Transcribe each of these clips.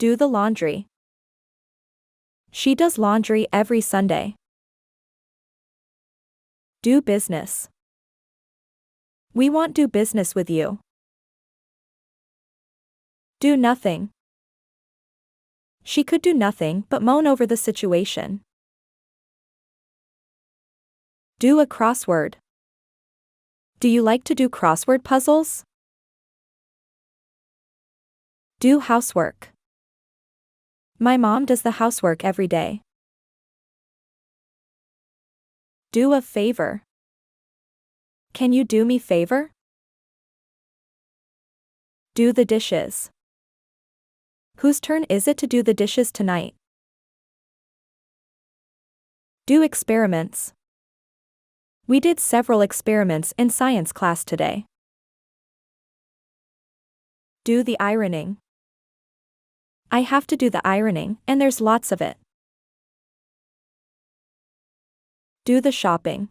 Do the laundry. She does laundry every Sunday. Do business. We want do business with you. Do nothing. She could do nothing but moan over the situation. Do a crossword. Do you like to do crossword puzzles? Do housework. My mom does the housework every day. Do a favor. Can you do me favor? Do the dishes. Whose turn is it to do the dishes tonight? Do experiments. We did several experiments in science class today. Do the ironing. I have to do the ironing, and there's lots of it. Do the shopping.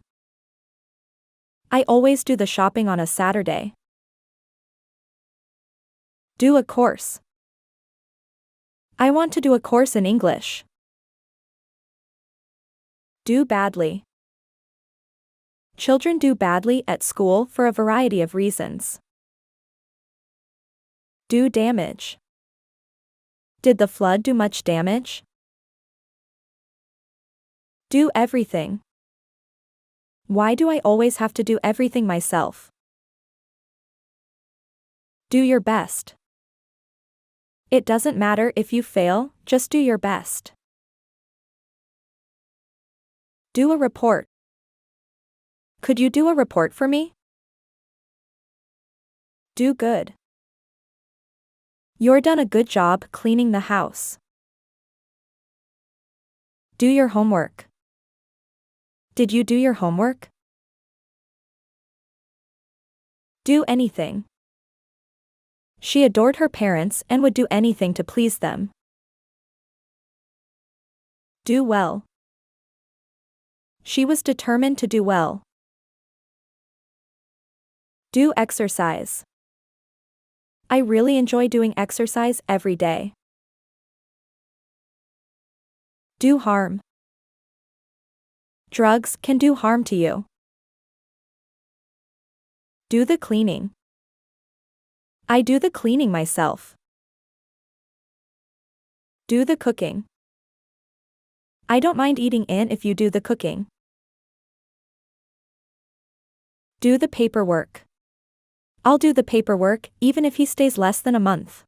I always do the shopping on a Saturday. Do a course. I want to do a course in English. Do badly. Children do badly at school for a variety of reasons. Do damage. Did the flood do much damage? Do everything. Why do I always have to do everything myself? Do your best. It doesn't matter if you fail, just do your best. Do a report. Could you do a report for me? Do good. You're done a good job cleaning the house. Do your homework. Did you do your homework? Do anything. She adored her parents and would do anything to please them. Do well. She was determined to do well. Do exercise. I really enjoy doing exercise every day. Do harm. Drugs can do harm to you. Do the cleaning. I do the cleaning myself. Do the cooking. I don't mind eating in if you do the cooking. Do the paperwork. I'll do the paperwork even if he stays less than a month.